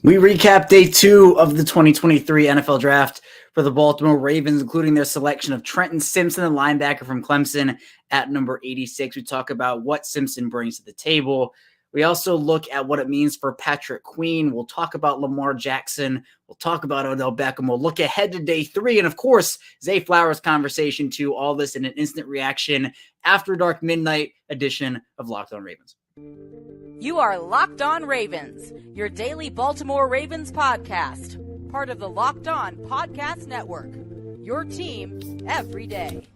We recap day 2 of the 2023 NFL Draft for the Baltimore Ravens, including their selection of Trenton Simpson, the linebacker from Clemson, at number 86. We talk about what Simpson brings to the table. We also look at what it means for Patrick Queen. We'll talk about Lamar Jackson. We'll talk about Odell Beckham. We'll look ahead to day 3. And, of course, Zay Flowers' conversation to all this in an instant reaction after dark midnight edition of Locked On Ravens. You are Locked On Ravens, your daily Baltimore Ravens podcast, part of the Locked On Podcast Network, your team every day.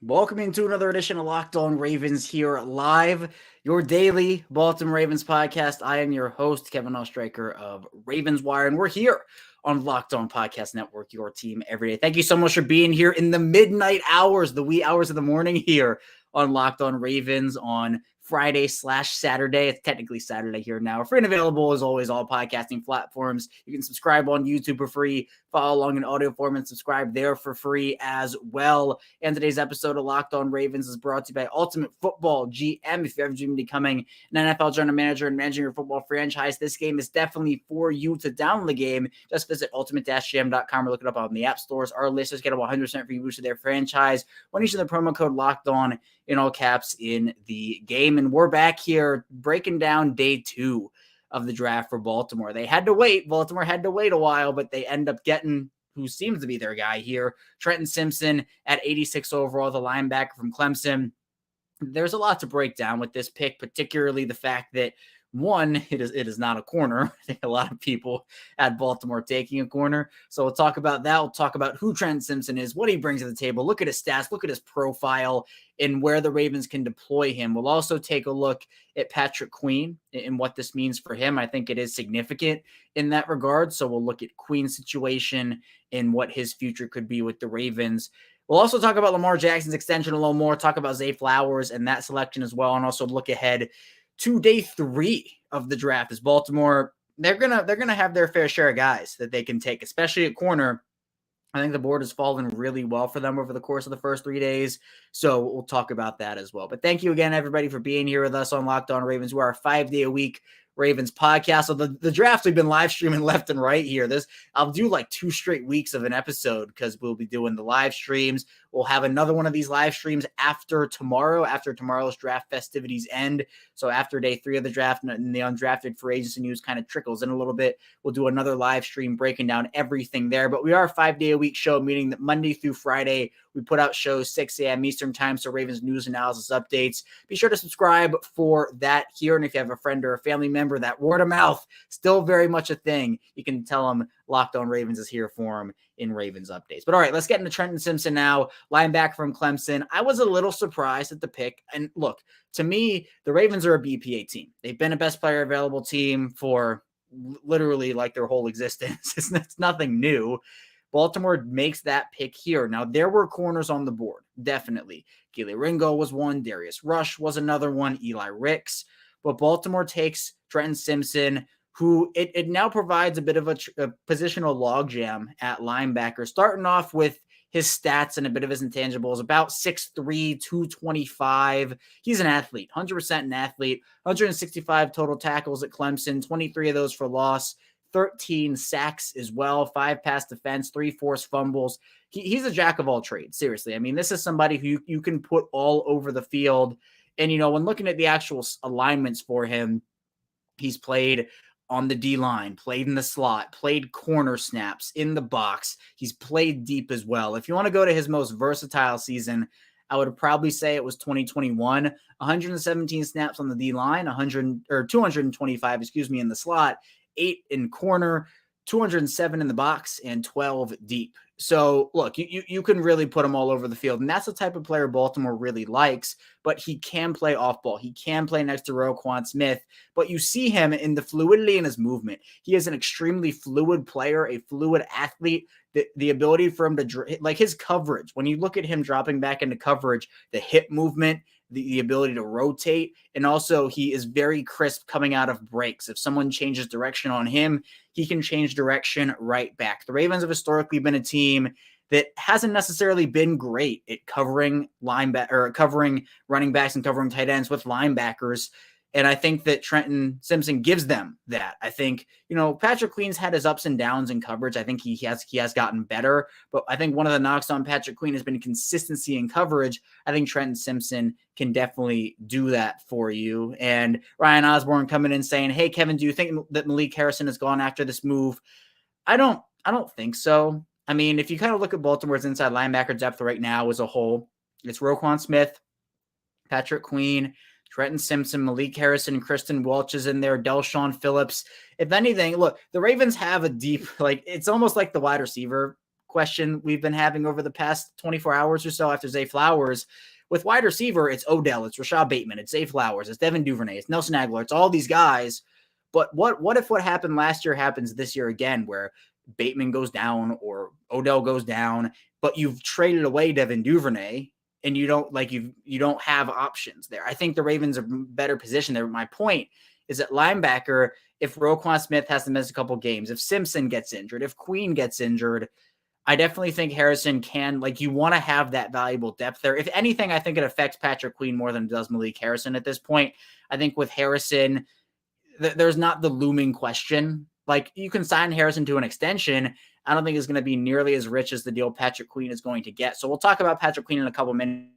Welcome into another edition of Locked On Ravens here live, your daily Baltimore Ravens podcast. I am your host, Kevin Oestreicher of Ravens Wire, and we're here on Locked On Podcast Network, your team every day. Thank you so much for being here in the midnight hours, the wee hours of the morning here on Locked On Ravens on Friday/Saturday. It's technically Saturday here now. We're free and available as always, all podcasting platforms. You can subscribe on YouTube for free, follow along in audio form, and subscribe there for free as well. And today's episode of Locked On Ravens is brought to you by Ultimate Football GM. If you're ever dreaming of becoming an NFL general manager and managing your football franchise, this game is definitely for you. To download the game, just visit ultimate-gm.com or look it up on the app stores. Our listeners get a 100% free boost to their franchise when using the promo code Locked On in all caps in the game. And we're back here breaking down day 2 of the draft for Baltimore. They had to wait. Baltimore had to wait a while, but they end up getting who seems to be their guy here, Trenton Simpson at 86 overall, the linebacker from Clemson. There's a lot to break down with this pick, particularly the fact that, one, it is not a corner. I think a lot of people at Baltimore taking a corner. So we'll talk about that. We'll talk about who Trenton Simpson is, what he brings to the table, look at his stats, look at his profile, and where the Ravens can deploy him. We'll also take a look at Patrick Queen and what this means for him. I think it is significant in that regard. So we'll look at Queen's situation and what his future could be with the Ravens. We'll also talk about Lamar Jackson's extension a little more, talk about Zay Flowers and that selection as well, and also look ahead to day 3 of the draft. As Baltimore, they're gonna have their fair share of guys that they can take, especially at corner. I think the board has fallen really well for them over the course of the first 3 days. So we'll talk about that as well. But thank you again, everybody, for being here with us on Locked On Ravens. We're a 5-day-a-week Ravens podcast. So the draft, we've been live streaming left and right here. I'll do like 2 straight weeks of an episode because we'll be doing the live streams. We'll have another one of these live streams after tomorrow's draft festivities end. So after day 3 of the draft and the undrafted free agency news kind of trickles in a little bit, we'll do another live stream breaking down everything there. But we are a 5-day-a-week show, meaning that Monday through Friday, we put out shows 6 a.m. Eastern time, so Ravens news, analysis, updates. Be sure to subscribe for that here. And if you have a friend or a family member, that word of mouth, still very much a thing. You can tell them Locked On Ravens is here for them in Ravens updates. But all right, let's get into Trenton Simpson now, linebacker from Clemson. I was a little surprised at the pick. And look, to me, the Ravens are a BPA team. They've been a best player available team for literally like their whole existence. It's nothing new. Baltimore makes that pick here. Now, there were corners on the board, definitely. Keely Ringo was one. Darius Rush was another one. Eli Ricks. But Baltimore takes Trenton Simpson, who it now provides a bit of a positional logjam at linebacker, starting off with his stats and a bit of his intangibles, about 6'3", 225. He's an athlete, 100% an athlete, 165 total tackles at Clemson, 23 of those for loss, 13 sacks as well, 5 pass defense, 3 forced fumbles. He's a jack of all trades, seriously. I mean, this is somebody who you can put all over the field. And, when looking at the actual alignments for him, he's played on the D-line, played in the slot, played corner snaps, in the box. He's played deep as well. If you want to go to his most versatile season, I would probably say it was 2021, 117 snaps on the D-line, 225, in the slot, 8 in corner, 207 in the box, and 12 deep. So, look, you can really put him all over the field, and that's the type of player Baltimore really likes, but he can play off ball. He can play next to Roquan Smith, but you see him in the fluidity in his movement. He is an extremely fluid player, a fluid athlete. The ability for him to, like his coverage, when you look at him dropping back into coverage, the hip movement, the ability to rotate. And also he is very crisp coming out of breaks. If someone changes direction on him, he can change direction right back. The Ravens have historically been a team that hasn't necessarily been great at covering covering running backs and covering tight ends with linebackers. And I think that Trenton Simpson gives them that. I think, Patrick Queen's had his ups and downs in coverage. I think he has gotten better, but I think one of the knocks on Patrick Queen has been consistency in coverage. I think Trenton Simpson can definitely do that for you. And Ryan Osborne coming in saying, "Hey, Kevin, do you think that Malik Harrison has gone after this move?" I don't think so. I mean, if you kind of look at Baltimore's inside linebacker depth right now as a whole, it's Roquan Smith, Patrick Queen, Trenton Simpson, Malik Harrison, and Kristen Welch is in there, Delshon Phillips. If anything, look, the Ravens have a deep, it's almost like the wide receiver question we've been having over the past 24 hours or so after Zay Flowers. With wide receiver, it's Odell, it's Rashad Bateman, it's Zay Flowers, it's Devin Duvernay, it's Nelson Aguilar, it's all these guys. But what if what happened last year happens this year again, where Bateman goes down or Odell goes down, but you've traded away Devin Duvernay, and you don't have options there. I think the Ravens are better positioned there. My point is that linebacker, if Roquan Smith has to miss a couple games, if Simpson gets injured, if Queen gets injured, I definitely think Harrison can, you want to have that valuable depth there. If anything, I think it affects Patrick Queen more than it does Malik Harrison at this point. I think with Harrison, there's not the looming question. You can sign Harrison to an extension. I don't think it's going to be nearly as rich as the deal Patrick Queen is going to get. So we'll talk about Patrick Queen in a couple minutes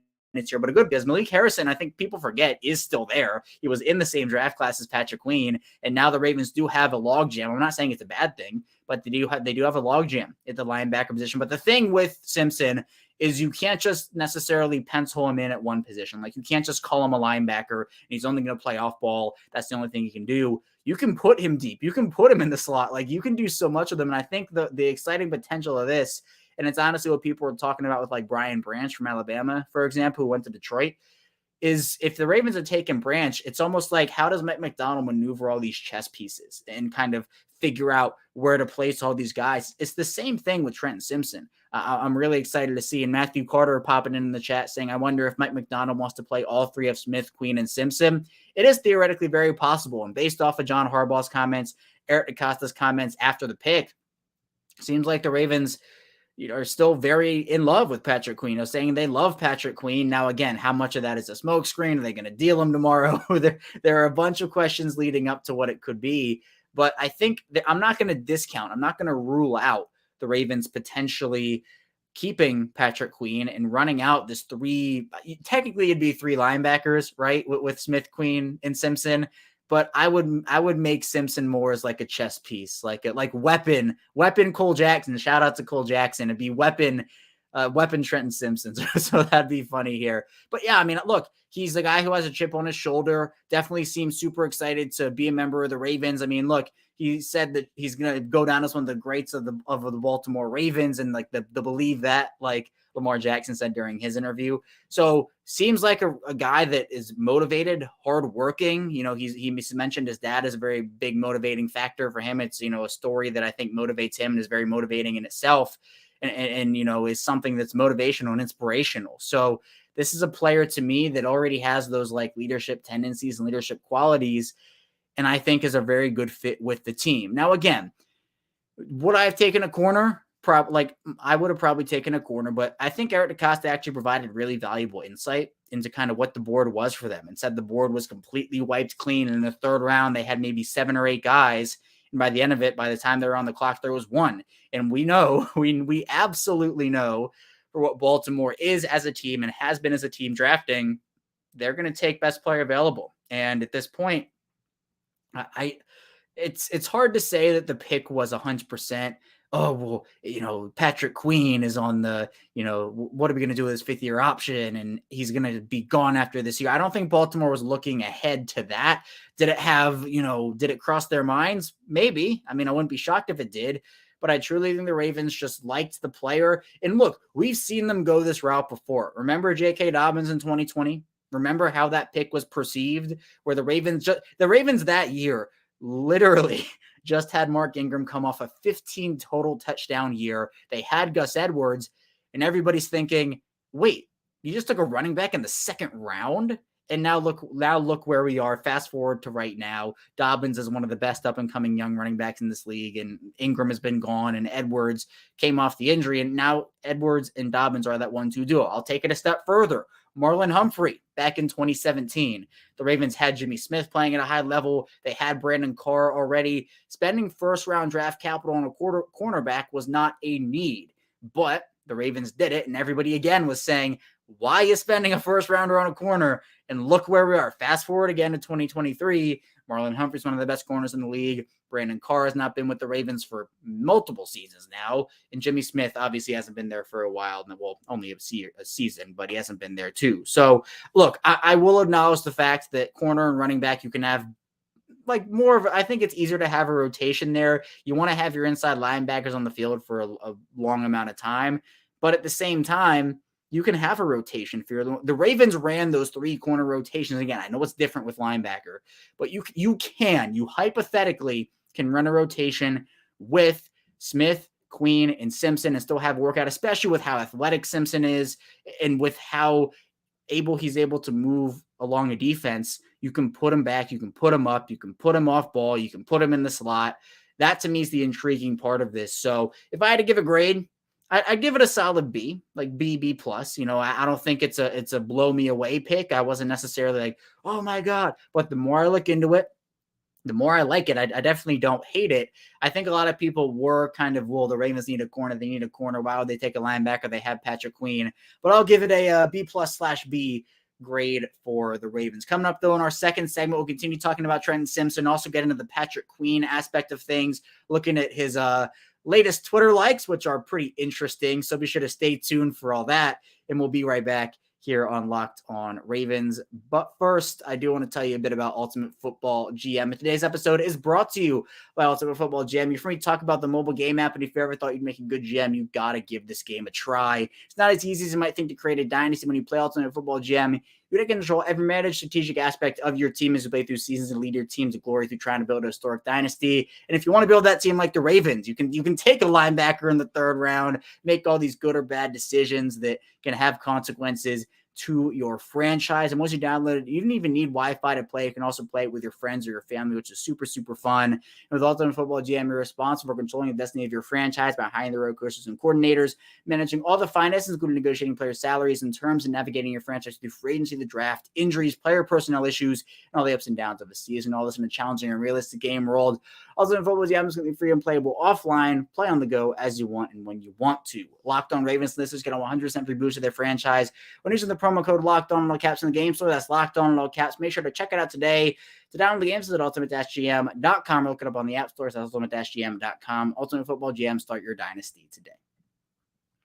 here, but a good because Malik Harrison, I think people forget, is still there. He was in the same draft class as Patrick Queen, and now the Ravens do have a logjam. I'm not saying it's a bad thing, but they do have a logjam at the linebacker position. But the thing with Simpson is you can't just necessarily pencil him in at one position. You can't just call him a linebacker and he's only going to play off ball. That's the only thing you can do. You can put him deep. You can put him in the slot. You can do so much of them. And I think the exciting potential of this, and it's honestly what people were talking about with Brian Branch from Alabama, for example, who went to Detroit, is if the Ravens are taking Branch, it's almost like, how does Mike Macdonald maneuver all these chess pieces and kind of figure out where to place all these guys? It's the same thing with Trenton Simpson. I'm really excited to see. And Matthew Carter popping in the chat saying, I wonder if Mike Macdonald wants to play all three of Smith, Queen, and Simpson. It is theoretically very possible. And based off of John Harbaugh's comments, Eric DeCosta's comments after the pick, seems like the Ravens are still very in love with Patrick Queen, saying they love Patrick Queen. Now, again, how much of that is a smokescreen? Are they going to deal him tomorrow? There are a bunch of questions leading up to what it could be. But I think that I'm not going to discount. I'm not going to rule out the Ravens potentially keeping Patrick Queen and running out this technically it'd be three linebackers, right? With Smith, Queen, and Simpson. But I would make Simpson more as a chess piece, like weapon Cole Jackson. Shout out to Cole Jackson. It'd be weapon Trenton Simpson. So that'd be funny here. But yeah, I mean, look, he's the guy who has a chip on his shoulder. Definitely seems super excited to be a member of the Ravens. I mean, look, he said that he's going to go down as one of the greats of the Baltimore Ravens, and the believe that, Lamar Jackson said during his interview. So seems like a guy that is motivated, hardworking. He mentioned his dad is a very big motivating factor for him. It's, a story that I think motivates him and is very motivating in itself. And is something that's motivational and inspirational. So this is a player to me that already has those leadership tendencies and leadership qualities, and I think is a very good fit with the team. Now, again, would I have taken a corner? I would have probably taken a corner, but I think Eric DeCosta actually provided really valuable insight into kind of what the board was for them, and said the board was completely wiped clean. And in the third round, they had maybe 7 or 8 guys. And by the end of it, by the time they were on the clock, there was 1. And we know, we absolutely know for what Baltimore is as a team and has been as a team drafting, they're going to take best player available. And at this point, it's hard to say that the pick was 100%. Oh, well, Patrick Queen is on the, what are we going to do with his 5th-year option? And he's going to be gone after this year. I don't think Baltimore was looking ahead to that. Did it cross their minds? Maybe. I mean, I wouldn't be shocked if it did, but I truly think the Ravens just liked the player. And look, we've seen them go this route before. Remember J.K. Dobbins in 2020? Remember how that pick was perceived, where the Ravens that year literally just had Mark Ingram come off a 15 total touchdown year. They had Gus Edwards, and everybody's thinking, wait, You just took a running back in the second round. And now look where we are. Fast forward to right now. Dobbins is one of the best up-and-coming young running backs in this league, and Ingram has been gone, and Edwards came off the injury, and now Edwards and Dobbins are that 1-2 duo. I'll take it a step further. Marlon Humphrey back in 2017. The Ravens had Jimmy Smith playing at a high level. They had Brandon Carr already. Spending first-round draft capital on a cornerback was not a need, but the Ravens did it, and everybody again was saying, why are you spending a first-rounder on a corner? And look where we are. Fast forward again to 2023. Marlon Humphrey's one of the best corners in the league. Brandon Carr has not been with the Ravens for multiple seasons now. And Jimmy Smith obviously hasn't been there for a while. Well, only a season, but he hasn't been there too. So, look, I will acknowledge the fact that corner and running back, you can have like more of, I think it's easier to have a rotation there. You want to have your inside linebackers on the field for a long amount of time. But at the same time, you can have a rotation for the Ravens ran those 3 corner rotations. Again, I know it's different with linebacker, but you hypothetically can run a rotation with Smith, Queen, and Simpson and still have workout, especially with how athletic Simpson is and with how he's able to move along a defense. You can put him back, you can put him up, you can put him off ball, you can put him in the slot. That to me is the intriguing part of this. So if I had to give a grade, I'd give it a solid B, like B plus. You know, I don't think it's a blow me away pick. I wasn't necessarily like, oh my God. But the more I look into it, the more I like it. I definitely don't hate it. I think a lot of people were kind of, well, the Ravens need a corner. They need a corner. Why would they take a linebacker? They have Patrick Queen. But I'll give it a B+/B grade for the Ravens. Coming up, though, in our second segment, we'll continue talking about Trenton Simpson, also get into the Patrick Queen aspect of things, looking at his latest Twitter likes, which are pretty interesting. So be sure to stay tuned for all that. And we'll be right back here on Locked On Ravens. But first, I do want to tell you a bit about Ultimate Football GM. And today's episode is brought to you by Ultimate Football GM. You're free to talk about the mobile game app, and if you ever thought you'd make a good GM, you got to give this game a try. It's not as easy as you might think to create a dynasty when you play Ultimate Football GM. You can control every managed strategic aspect of your team as you play through seasons and lead your team to glory through trying to build a historic dynasty. And if you want to build that team like the Ravens, you can take a linebacker in the third round, make all these good or bad decisions that can have consequences to your franchise. And once you download it, you don't even need Wi-Fi to play. You can also play it with your friends or your family, which is super, super fun. And with Ultimate Football GM, you're responsible for controlling the destiny of your franchise by hiring the road coaches and coordinators, managing all the finances, including negotiating player salaries and terms, and navigating your franchise through free agency, the draft, injuries, player personnel issues, and all the ups and downs of the season. All this in a challenging and realistic game world. Ultimate Football GM is going to be free and playable offline. Play on the go as you want and when you want to. Locked On Ravens listeners get a 100% free boost of their franchise when using the promo code Locked On in all caps in the game store. That's Locked On in all caps. Make sure to check it out today. To download the games at ultimate-gm.com or look it up on the app stores at ultimate-gm.com. Ultimate Football GM, start your dynasty today.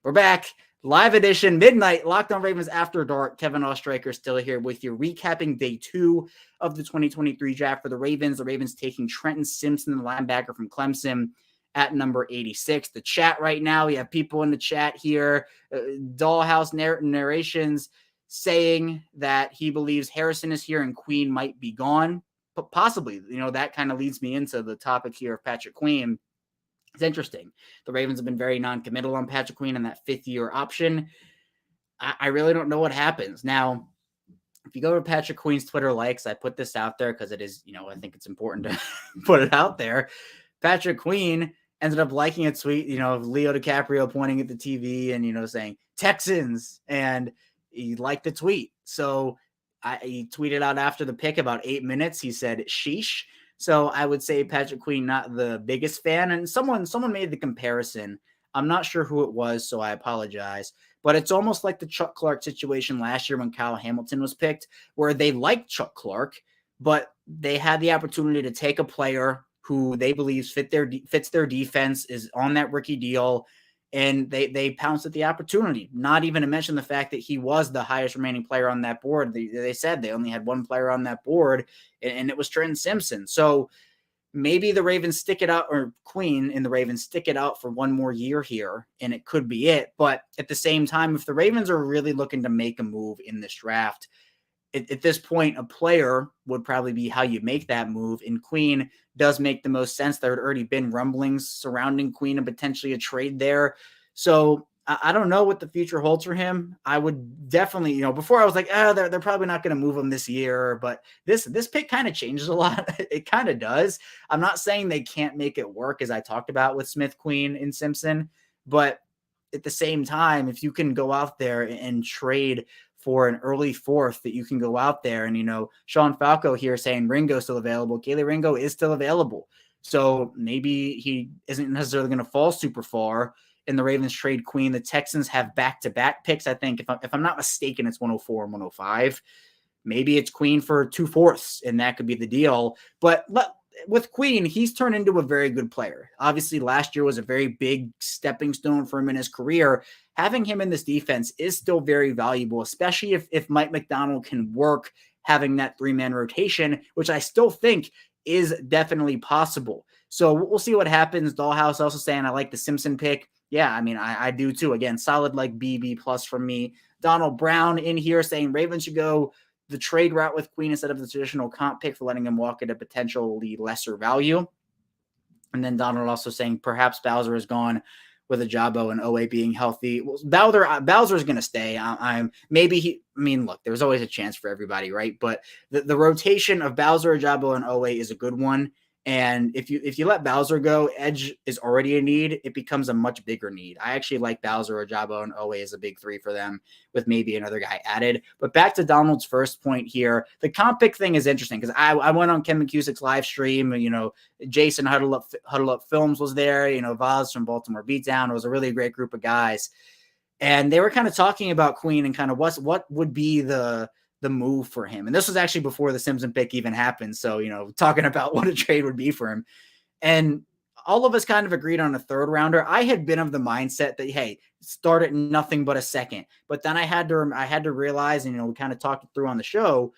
We're back. Live edition, midnight, Locked On Ravens After Dark. Kevin Oestreicher still here with you, recapping day 2 of the 2023 draft for the Ravens. The Ravens taking Trenton Simpson, the linebacker from Clemson, at number 86. The chat right now, we have people in the chat here, Dollhouse narrations saying that he believes Harrison is here and Queen might be gone. But possibly, that kind of leads me into the topic here of Patrick Queen. It's interesting. The Ravens have been very non-committal on Patrick Queen and that 5th-year option. I really don't know what happens. Now, if you go to Patrick Queen's Twitter likes, I put this out there because it is, I think it's important to put it out there. Patrick Queen ended up liking a tweet, Leo DiCaprio pointing at the TV and, saying Texans, and he liked the tweet. So he tweeted out after the pick about 8 minutes. He said, sheesh. So I would say Patrick Queen, not the biggest fan. And someone made the comparison. I'm not sure who it was, so I apologize. But it's almost like the Chuck Clark situation last year when Kyle Hamilton was picked, where they liked Chuck Clark, but they had the opportunity to take a player who they believe fits their defense, is on that rookie deal, and they pounced at the opportunity. Not even to mention the fact that he was the highest remaining player on that board. They said they only had one player on that board, and it was Trenton Simpson. So maybe the Ravens stick it out, or Queen and the Ravens stick it out for one more year here, and it could be it. But at the same time, if the Ravens are really looking to make a move in this draft, at this point, a player would probably be how you make that move. And Queen does make the most sense. There had already been rumblings surrounding Queen and potentially a trade there. So I don't know what the future holds for him. I would definitely, before I was like, they're probably not going to move him this year, but this pick kind of changes a lot. It kind of does. I'm not saying they can't make it work, as I talked about with Smith, Queen, and Simpson, but at the same time, if you can go out there and trade for an early fourth that you can go out there and, Sean Falco here saying Ringo's still available. Kelee Ringo is still available. So maybe he isn't necessarily going to fall super far in the Ravens trade Queen. The Texans have back-to-back picks. I think if I'm not mistaken, it's 104 and 105. Maybe it's Queen for 2/4, and that could be the deal. But with Queen, he's turned into a very good player. Obviously, last year was a very big stepping stone for him in his career. Having him in this defense is still very valuable, especially if Mike Macdonald can work having that 3-man rotation, which I still think is definitely possible. So we'll see what happens. Dollhouse also saying, I like the Simpson pick. Yeah, I mean, I do too. Again, solid like BB plus from me. Donald Brown in here saying Ravens should go the trade route with Queen instead of the traditional comp pick for letting him walk at a potentially lesser value. And then Donald also saying perhaps Bowser is gone with Ajabo and OA being healthy. Well, Bowser is going to stay. Look, there's always a chance for everybody, right? But the rotation of Bowser, Ajabo, and OA is a good one. And if you let Bowser go, edge is already a need. It becomes a much bigger need. I actually like Bowser, Ajabo, and OA as a big three for them with maybe another guy added. But back to Donald's first point here, the comp pick thing is interesting because I went on Kevin Cusick's live stream. Jason Huddle Up Films was there. Vaz from Baltimore Beatdown. It was a really great group of guys. And they were kind of talking about Queen and kind of what would be the move for him. And this was actually before the Simpson pick even happened. So, talking about what a trade would be for him. And all of us kind of agreed on a third rounder. I had been of the mindset that, hey, start at nothing but a second. But then I had to realize, and, we kind of talked it through on the show,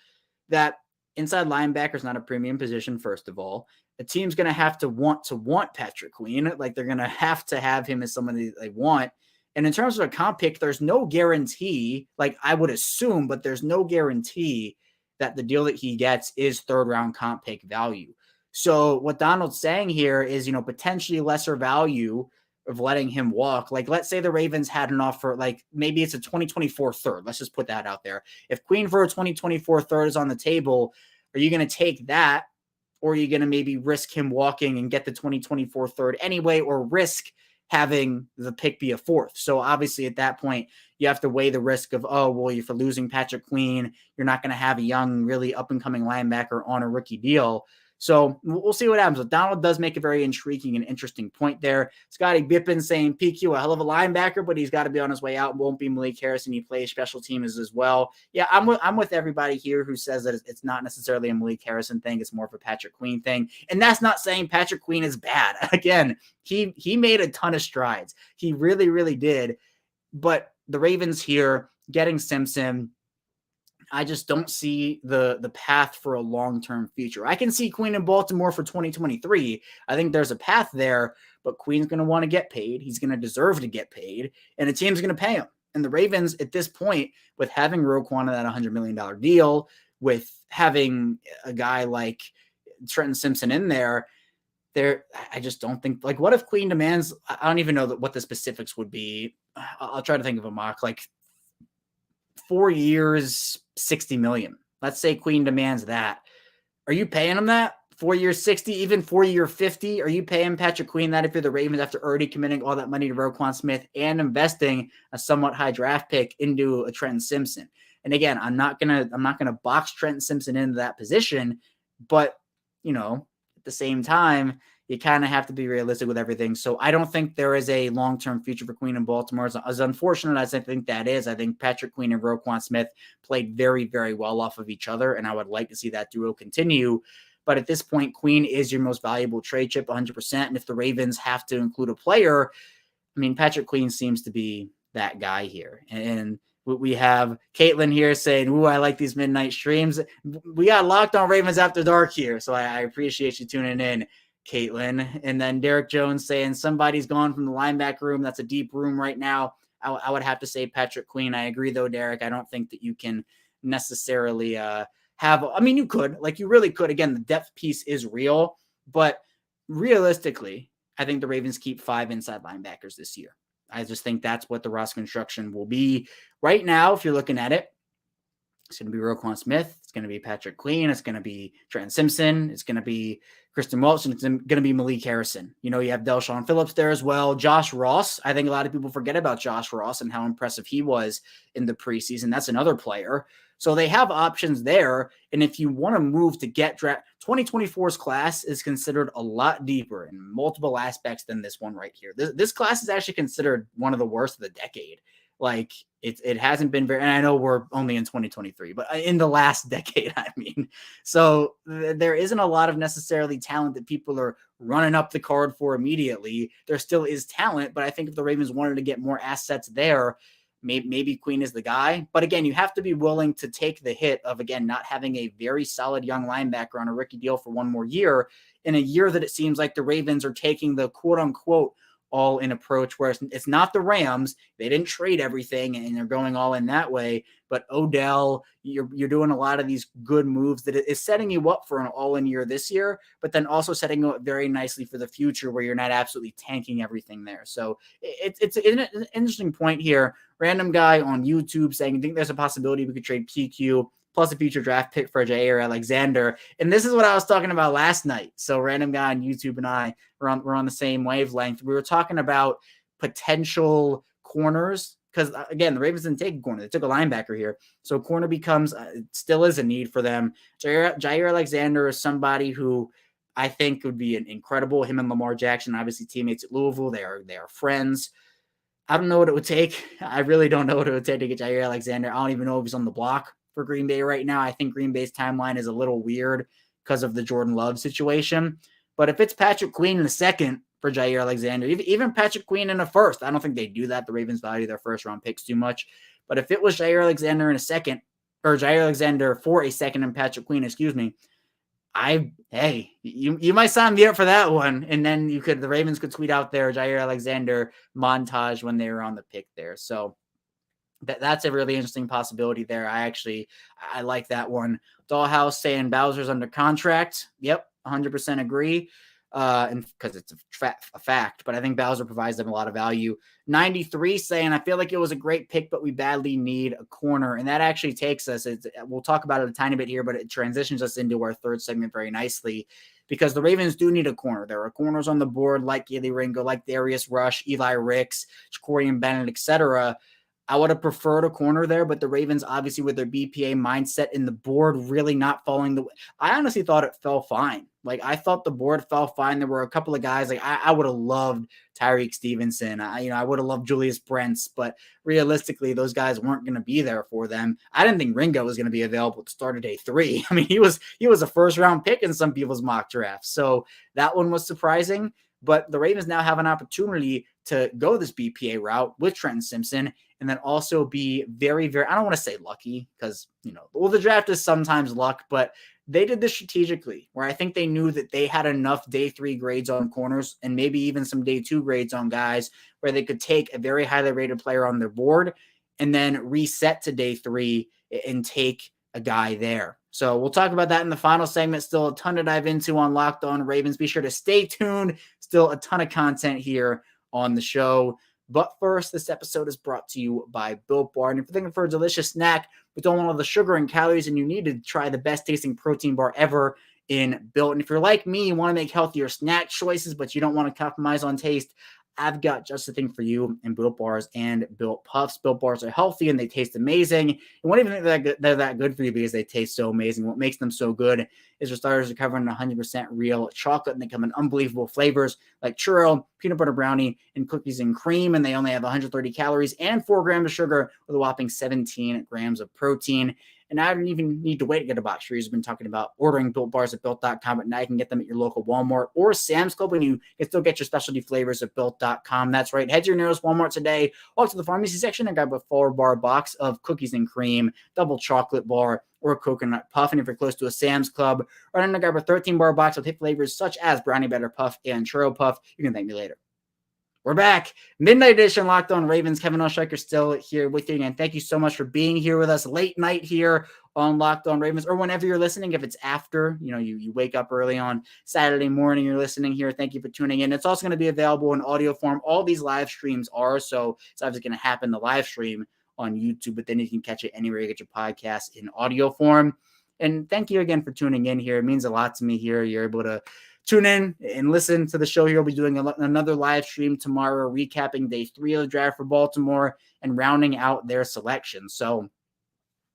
that inside linebacker is not a premium position, first of all. A team's going to have to want Patrick Queen. Like, they're going to have him as somebody they want. And in terms of a comp pick, there's no guarantee, like I would assume, but there's no guarantee that the deal that he gets is third-round comp pick value. So what Donald's saying here is, potentially lesser value of letting him walk. Like, let's say the Ravens had an offer, like maybe it's a 2024 third. Let's just put that out there. If Queen for a 2024 third is on the table, are you going to take that? Or are you going to maybe risk him walking and get the 2024 third anyway, or risk having the pick be a fourth? So obviously at that point, you have to weigh the risk of, if you're losing Patrick Queen, you're not going to have a young, really up-and-coming linebacker on a rookie deal. So we'll see what happens. But Donald does make a very intriguing and interesting point there. Scotty Bippin saying PQ, a hell of a linebacker, but he's got to be on his way out. Won't be Malik Harrison. He plays special teams as well. Yeah, I'm with everybody here who says that it's not necessarily a Malik Harrison thing. It's more of a Patrick Queen thing. And that's not saying Patrick Queen is bad. Again, he made a ton of strides. He really, really did. But the Ravens here getting Simpson, I just don't see the path for a long-term future. I can see Queen in Baltimore for 2023. I think there's a path there, but Queen's going to want to get paid. He's going to deserve to get paid, and the team's going to pay him. And the Ravens at this point, with having Roquan in that $100 million deal, with having a guy like Trenton Simpson in there, I just don't think, like, what if Queen demands, I don't even know what the specifics would be. I'll try to think of a mock, like 4 years, $60 million. Let's say Queen demands that. Are you paying him that? 4 years, 60, even 4 year 50? Are you paying Patrick Queen that if you're the Ravens after already committing all that money to Roquan Smith and investing a somewhat high draft pick into a Trenton Simpson? And again, I'm not gonna box Trenton Simpson into that position, but at the same time, you kind of have to be realistic with everything. So I don't think there is a long-term future for Queen in Baltimore. As unfortunate as I think that is, I think Patrick Queen and Roquan Smith played very, very well off of each other, and I would like to see that duo continue. But at this point, Queen is your most valuable trade chip, 100%. And if the Ravens have to include a player, Patrick Queen seems to be that guy here. And we have Caitlin here saying, ooh, I like these midnight streams. We got Locked On Ravens After Dark here, so I appreciate you tuning in, Caitlin. And then Derek Jones saying somebody's gone from the linebacker room. That's a deep room right now. I would have to say Patrick Queen. I agree, though, Derek. I don't think that you can necessarily you could. Like, you really could. Again, the depth piece is real. But realistically, I think the Ravens keep 5 inside linebackers this year. I just think that's what the roster construction will be right now. If you're looking at it, it's going to be Roquan Smith. It's going to be Patrick Queen. It's going to be Trenton Simpson. It's going to be Kristen Welch. And it's going to be Malik Harrison. You have Delshon Phillips there as well. Josh Ross. I think a lot of people forget about Josh Ross and how impressive he was in the preseason. That's another player. So they have options there. And if you want to move to get draft, 2024's class is considered a lot deeper in multiple aspects than this one right here. This class is actually considered one of the worst of the decade. Like it hasn't been very, and I know we're only in 2023, but in the last decade, I mean, so there isn't a lot of necessarily talent that people are running up the card for immediately. There still is talent, but I think if the Ravens wanted to get more assets there, maybe Queen is the guy. But again, you have to be willing to take the hit of, again, not having a very solid young linebacker on a rookie deal for one more year in a year that it seems like the Ravens are taking the quote unquote all-in approach, where it's not the Rams. They didn't trade everything and they're going all in that way. But Odell, you're doing a lot of these good moves that is setting you up for an all-in year this year, but then also setting you up very nicely for the future where you're not absolutely tanking everything there. So it's an interesting point here. Random guy on YouTube saying, I think there's a possibility we could trade PQ plus a future draft pick for Jair Alexander. And this is what I was talking about last night. So random guy on YouTube and I were on the same wavelength. We were talking about potential corners because, again, the Ravens didn't take a corner. They took a linebacker here. So corner becomes still is a need for them. Jair Alexander is somebody who I think would be an incredible. Him and Lamar Jackson, obviously teammates at Louisville. They are friends. I don't know what it would take. I really don't know what it would take to get Jair Alexander. I don't even know if he's on the block for Green Bay right now. I think Green Bay's timeline is a little weird because of the Jordan Love situation. But if it's Patrick Queen in a second for Jair Alexander, even Patrick Queen in a first, I don't think they do that. The Ravens value their first round picks too much. But if it was Jair Alexander in a second, or Jair Alexander for a second and Patrick Queen, you might sign me up for that one. And then the Ravens could tweet out their Jair Alexander montage when they were on the pick there. So that's a really interesting possibility there. I like that one. Dollhouse saying Bowser's under contract. Yep, 100% agree. And because it's a fact, but I think Bowser provides them a lot of value. 93 saying, I feel like it was a great pick, but we badly need a corner. And that actually takes us, we'll talk about it a tiny bit here, but it transitions us into our third segment very nicely because the Ravens do need a corner. There are corners on the board like Kelee Ringo, like Darius Rush, Eli Ricks, Jacorian Bennett, etc. I would have preferred a corner there, but the Ravens, obviously, with their BPA mindset in the board really not falling the way. I honestly thought it fell fine. Like, I thought the board fell fine. There were a couple of guys, like, I would have loved Tyreek Stevenson. I would have loved Julius Brents, but realistically, those guys weren't going to be there for them. I didn't think Ringo was going to be available to start at day 3. I mean, he was a first-round pick in some people's mock drafts. So that one was surprising. But the Ravens now have an opportunity to go this BPA route with Trenton Simpson and then also be very, very, I don't want to say lucky because, the draft is sometimes luck, but they did this strategically where I think they knew that they had enough day 3 grades on corners and maybe even some day 2 grades on guys where they could take a very highly rated player on their board and then reset to day 3 and take a guy there. So we'll talk about that in the final segment. Still a ton to dive into on Locked On Ravens. Be sure to stay tuned. Still a ton of content here on the show. But first, this episode is brought to you by Built Bar. And if you're looking for a delicious snack with don't want all the sugar and calories, and you need to try the best tasting protein bar ever in Built. And if you're like me, you want to make healthier snack choices, but you don't want to compromise on taste, I've got just the thing for you in Built Bars and Built Puffs. Built Bars are healthy and they taste amazing. You won't even think they're that good for you because they taste so amazing. What makes them so good is their starters are covered in 100% real chocolate, and they come in unbelievable flavors like churro, peanut butter brownie, and cookies and cream. And they only have 130 calories and 4 grams of sugar with a whopping 17 grams of protein. And I don't even need to wait to get a box. Sure, you've been talking about ordering Built Bars at Built.com, but now you can get them at your local Walmart or Sam's Club, and you can still get your specialty flavors at Built.com. That's right. Head to your nearest Walmart today, walk to the pharmacy section, and grab a 4-bar box of cookies and cream, double chocolate bar, or a coconut puff. And if you're close to a Sam's Club, run in to grab a 13-bar box of hit flavors such as brownie batter puff and churro puff. You can thank me later. We're back. Midnight edition Locked On Ravens. Kevin Oestreicher still here with you again. Thank you so much for being here with us late night here on Locked On Ravens, or whenever you're listening. If it's after, you wake up early on Saturday morning, you're listening here. Thank you for tuning in. It's also going to be available in audio form. All these live streams are, so it's obviously going to happen the live stream on YouTube, but then you can catch it anywhere you get your podcast in audio form. And thank you again for tuning in here. It means a lot to me here. You're able to tune in and listen to the show here. We'll be doing another live stream tomorrow, recapping day 3 of the draft for Baltimore and rounding out their selection. So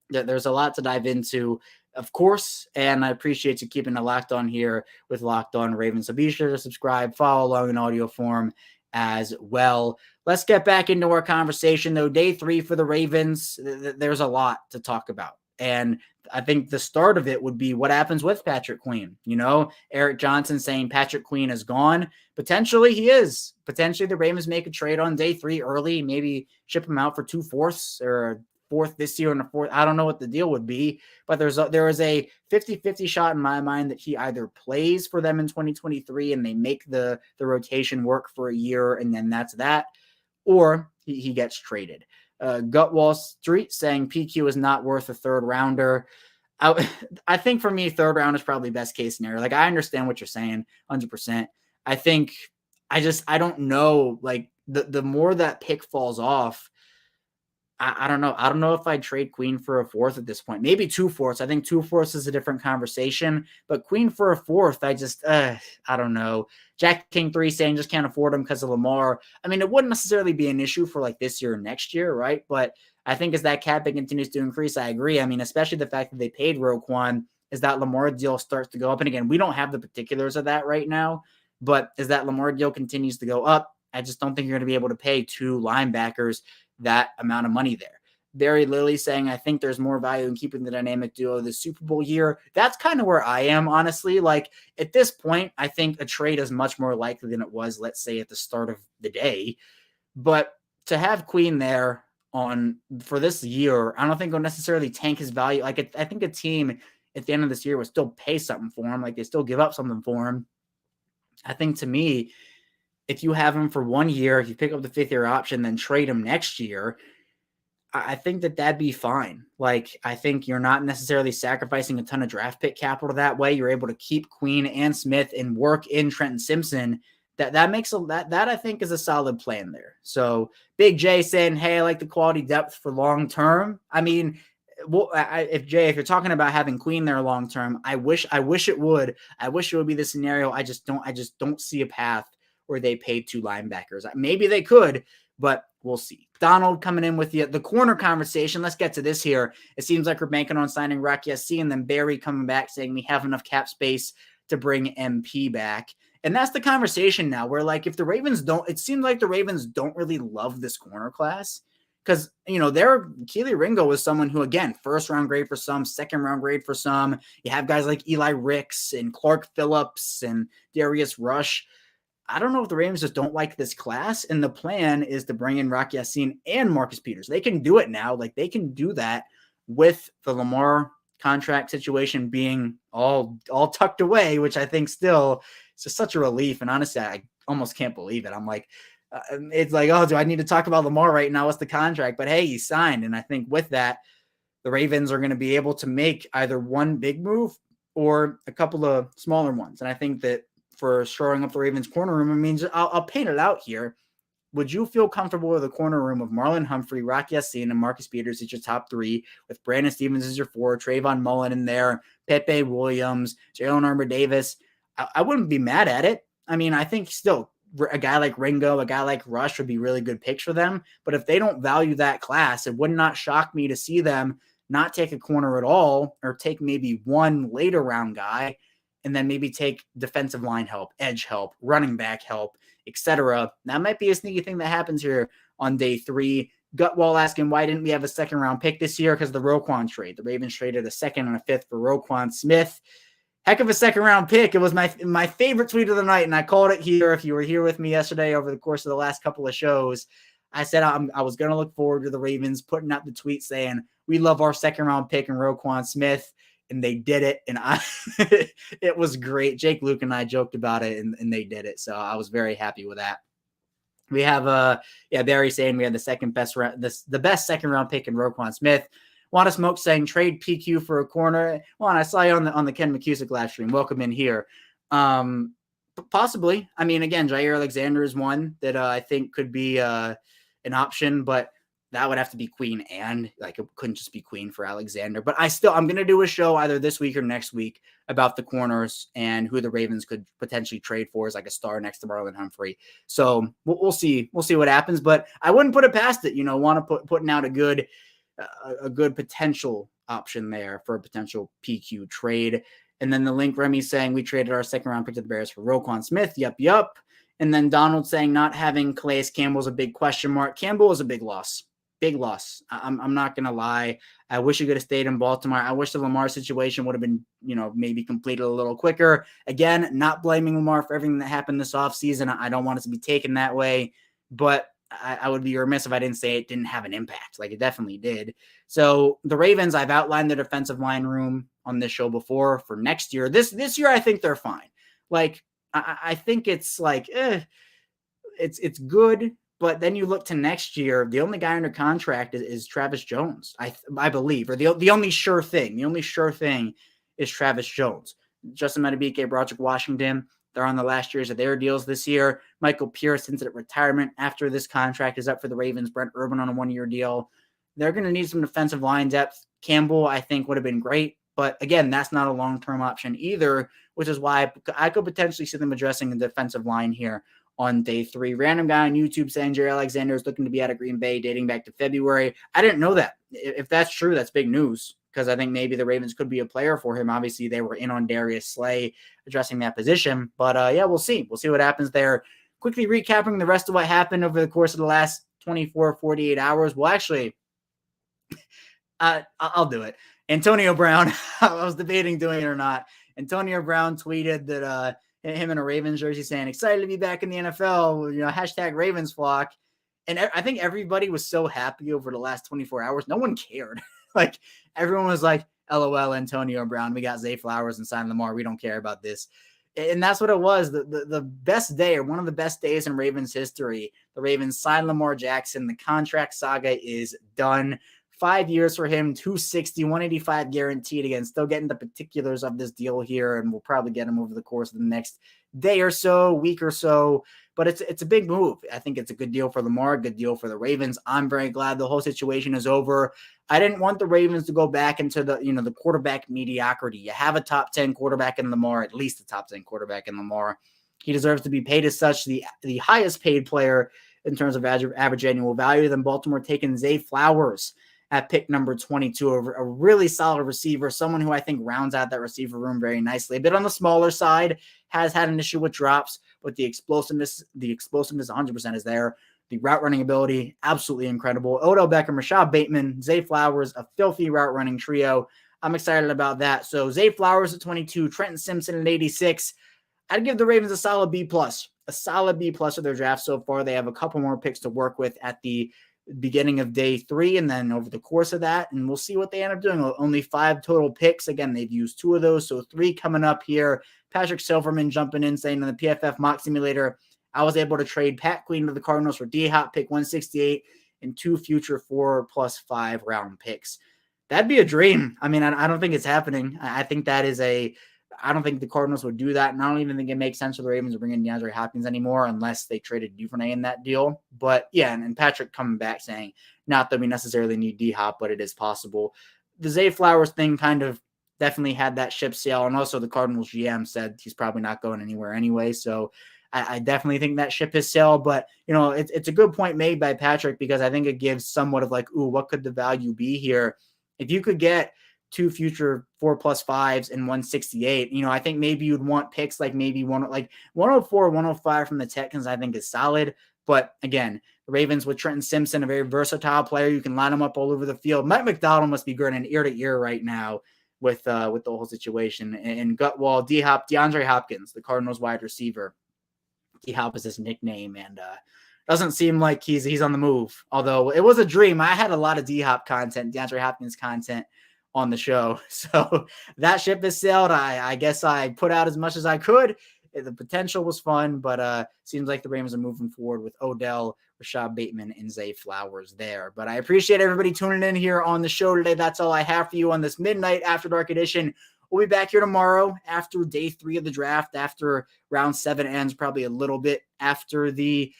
there's a lot to dive into, of course, and I appreciate you keeping it locked on here with Locked On Ravens. So be sure to subscribe, follow along in audio form as well. Let's get back into our conversation, though. Day 3 for the Ravens, there's a lot to talk about. And I think the start of it would be what happens with Patrick Queen. Eric Johnson saying Patrick Queen is gone. Potentially he is. Potentially the Ravens make a trade on day 3 early, maybe ship him out for 2 fourths or a fourth this year and a fourth. I don't know what the deal would be, but there is a 50-50 shot in my mind that he either plays for them in 2023 and they make the rotation work for a year and then that's that, or he gets traded. Gutwall Street saying PQ is not worth a 3rd rounder. I think for me, 3rd round is probably best case scenario. Like, I understand what you're saying 100%. I think I don't know. Like the more that pick falls off, I don't know. I don't know if I'd trade Queen for a 4th at this point. Maybe 2 fourths. I think 2 fourths is a different conversation, but Queen for a 4th, I don't know. Jack King 3 saying just can't afford him because of Lamar. I mean, it wouldn't necessarily be an issue for like this year or next year, right? But I think as that cap continues to increase, I agree. I mean, especially the fact that they paid Roquan, as that Lamar deal starts to go up. And again, we don't have the particulars of that right now, but as that Lamar deal continues to go up, I just don't think you're going to be able to pay 2 linebackers that amount of money there. Barry Lilly saying, I think there's more value in keeping the dynamic duo this Super Bowl year. That's kind of where I am, honestly. Like, at this point, I think a trade is much more likely than it was, let's say, at the start of the day. But to have Queen there for this year, I don't think it'll necessarily tank his value. Like, I think a team at the end of this year would still pay something for him. Like, they still give up something for him. I think, to me, if you have him for 1 year, if you pick up the 5th-year option, then trade him next year, I think that'd be fine. Like, I think you're not necessarily sacrificing a ton of draft pick capital that way. You're able to keep Queen and Smith and work in Trenton Simpson. That makes that I think is a solid plan there. So Big J saying, hey, I like the quality depth for long term. I mean, well, if you're talking about having Queen there long term, I wish it would. I wish it would be the scenario. I just don't see a path where they paid 2 linebackers. Maybe they could, but we'll see. Donald coming in with the corner conversation. Let's get to this here. It seems like we're banking on signing Rock SC, and then Barry coming back saying we have enough cap space to bring MP back. And that's the conversation now where, like, if the Ravens don't, it seems like the Ravens don't really love this corner class because, Keely Ringo was someone who, again, 1st-round grade for some, 2nd-round grade for some. You have guys like Eli Ricks and Clark Phillips and Darius Rush. I don't know if the Ravens just don't like this class, and the plan is to bring in Rock Ya-Sin and Marcus Peters. They can do it now. Like, they can do that with the Lamar contract situation being all tucked away, which I think still is just such a relief. And honestly, I almost can't believe it. I'm like, it's like, oh, do I need to talk about Lamar right now? What's the contract? But hey, he signed. And I think with that, the Ravens are going to be able to make either one big move or a couple of smaller ones. And I think that for shoring up the Ravens corner room, it means I'll paint it out here. Would you feel comfortable with a corner room of Marlon Humphrey, Rock Ya-Sin, and Marcus Peters as your top 3, with Brandon Stevens as your 4, Trayvon Mullen in there, Pepe Williams, Jalen Armour-Davis? I wouldn't be mad at it. I mean, I think still a guy like Ringo, a guy like Rush would be really good picks for them. But if they don't value that class, it would not shock me to see them not take a corner at all, or take maybe one later round guy and then maybe take defensive line help, edge help, running back help, etc. That might be a sneaky thing that happens here on day 3. Gutwall asking, why didn't we have a 2nd-round pick this year? Because of the Roquan trade. The Ravens traded a 2nd and a 5th for Roquan Smith. Heck of a 2nd-round pick. It was my favorite tweet of the night, and I called it here. If you were here with me yesterday over the course of the last couple of shows, I said I was going to look forward to the Ravens putting out the tweet saying, we love our 2nd-round pick in Roquan Smith. And they did it, and it was great. Jake Luke and I joked about it, and they did it, so I was very happy with that. We have Barry saying we had the second best round, the best second round pick in Roquan Smith. Wanda Smoke saying trade PQ for a corner. Well, and I saw you on the Ken McCusick live stream. Welcome in here. Possibly. I mean, again, Jair Alexander is one that I think could be an option, but that would have to be Queen, and like it couldn't just be Queen for Alexander. But I'm going to do a show either this week or next week about the corners and who the Ravens could potentially trade for as like a star next to Marlon Humphrey. So we'll see. We'll see what happens, but I wouldn't put it past it. Want to putting out a good potential option there for a potential PQ trade. And then the link Remy saying we traded our second round pick to the Bears for Roquan Smith. Yup. And then Donald saying not having Calais Campbell is a big question mark. Campbell is a big loss. Big loss. I'm not going to lie. I wish he could have stayed in Baltimore. I wish the Lamar situation would have been, maybe completed a little quicker. Again, not blaming Lamar for everything that happened this offseason. I don't want it to be taken that way, but I would be remiss if I didn't say it didn't have an impact. Like it definitely did. So the Ravens, I've outlined their defensive line room on this show before for next year. This year, I think they're fine. Like I think it's like, it's good. But then you look to next year, the only guy under contract is Travis Jones, I believe, or the only sure thing. The only sure thing is Travis Jones. Justin Madubuike, Broderick Washington, they're on the last years of their deals this year. Michael Pierce into retirement after this contract is up for the Ravens. Brent Urban on a 1-year deal. They're going to need some defensive line depth. Campbell, I think, would have been great. But again, that's not a long-term option either, which is why I could potentially see them addressing the defensive line here on day 3. Random guy on YouTube saying Jair Alexander is looking to be out of Green Bay dating back to February. I didn't know that. If that's true, that's big news because I think maybe the Ravens could be a player for him. Obviously, they were in on Darius Slay addressing that position. But we'll see. We'll see what happens there. Quickly recapping the rest of what happened over the course of the last 24, 48 hours. Well, actually, I'll do it. Antonio Brown, I was debating doing it or not. Antonio Brown tweeted that him in a Ravens jersey saying, excited to be back in the NFL, hashtag Ravens flock. And I think everybody was so happy over the last 24 hours. No one cared. Like everyone was like, LOL, Antonio Brown. We got Zay Flowers and signed Lamar. We don't care about this. And that's what it was. The best day or one of the best days in Ravens history. The Ravens signed Lamar Jackson. The contract saga is done. 5 years for him, 260, 185 guaranteed. Again, still getting the particulars of this deal here, and we'll probably get him over the course of the next day or so, week or so. But it's a big move. I think it's a good deal for Lamar, a good deal for the Ravens. I'm very glad the whole situation is over. I didn't want the Ravens to go back into the quarterback mediocrity. You have a top 10 quarterback in Lamar, at least a top 10 quarterback in Lamar. He deserves to be paid as such, the highest paid player in terms of average annual value. Then Baltimore taking Zay Flowers at pick number 22, a really solid receiver, someone who I think rounds out that receiver room very nicely. A bit on the smaller side, has had an issue with drops, but the explosiveness 100% is there. The route running ability, absolutely incredible. Odell Beckham, Rashad Bateman, Zay Flowers, a filthy route running trio. I'm excited about that. So Zay Flowers at 22, Trenton Simpson at 86. I'd give the Ravens a solid B+. A solid B+ of their draft so far. They have a couple more picks to work with at the beginning of day 3 and then over the course of that, and we'll see what they end up doing. Only 5 total picks. Again, they've used 2 of those, so 3 coming up here. Patrick Silverman jumping in saying in the PFF mock simulator, I was able to trade Pat Queen to the Cardinals for D-Hop pick 168 and 2 future 4+5 round picks. That'd be a dream. I mean, I don't think it's happening. I think that is I don't think the Cardinals would do that. And I don't even think it makes sense for the Ravens to bring in DeAndre Hopkins anymore unless they traded Duvernay in that deal. But yeah, and Patrick coming back saying, not that we necessarily need D-Hop, but it is possible. The Zay Flowers thing kind of definitely had that ship sail. And also the Cardinals GM said he's probably not going anywhere anyway. So I definitely think that ship has sailed. But, it's a good point made by Patrick because I think it gives somewhat of like, ooh, what could the value be here? If you could get 2 future 4+5s and 168, I think maybe you'd want picks like maybe 104, 105 from the Texans, I think is solid. But again, the Ravens with Trenton Simpson, a very versatile player. You can line him up all over the field. Mike McDonald must be grinning ear to ear right now with the whole situation. And Gutwall, D-Hop, DeAndre Hopkins, the Cardinals wide receiver. D-Hop is his nickname, and doesn't seem like he's on the move. Although it was a dream. I had a lot of D-Hop content, DeAndre Hopkins content on the show. So that ship has sailed. I guess I put out as much as I could. The potential was fun, but seems like the Ravens are moving forward with Odell, Rashad Bateman, and Zay Flowers there. But I appreciate everybody tuning in here on the show today. That's all I have for you on this midnight After Dark edition. We'll be back here tomorrow after day 3 of the draft, after round 7 ends, probably a little bit after the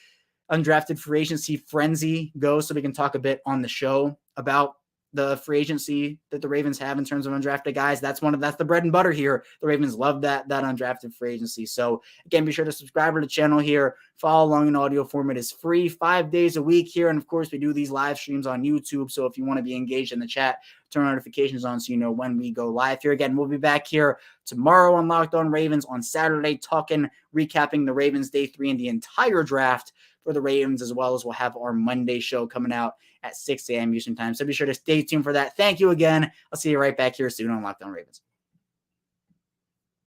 undrafted free agency frenzy goes, so we can talk a bit on the show about the free agency that the Ravens have in terms of undrafted guys. That's the bread and butter here. The Ravens love that undrafted free agency. So again, be sure to subscribe to the channel here. Follow along in audio format is free 5 days a week here. And of course, we do these live streams on YouTube. So if you want to be engaged in the chat, turn notifications on so you know when we go live here. Again, we'll be back here tomorrow on Locked On Ravens, on Saturday, recapping the Ravens day 3 and the entire draft for the Ravens, as well as we'll have our Monday show coming out at 6 a.m. Eastern time. So be sure to stay tuned for that. Thank you again. I'll see you right back here soon on Locked On Ravens.